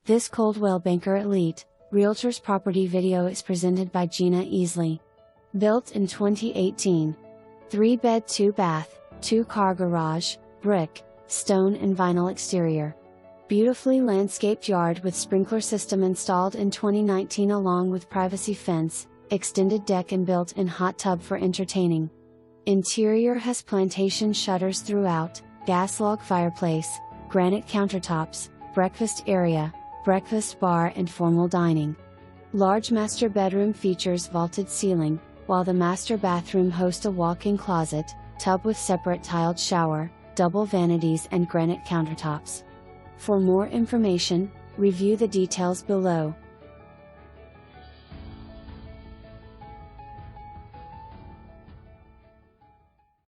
This Coldwell Banker Elite, Realtors property video is presented by Jeanna Easley. Built in 2018. 3-bed 2-bath, 2-car garage, brick, stone and vinyl exterior. Beautifully landscaped yard with sprinkler system installed in 2019 along with privacy fence, extended deck and built-in hot tub for entertaining. Interior has plantation shutters throughout, gas log fireplace, granite countertops, breakfast area, breakfast bar and formal dining. Large master bedroom features vaulted ceiling, while the master bathroom hosts a walk-in closet, tub with separate tiled shower, double vanities and granite countertops. For more information, review the details below.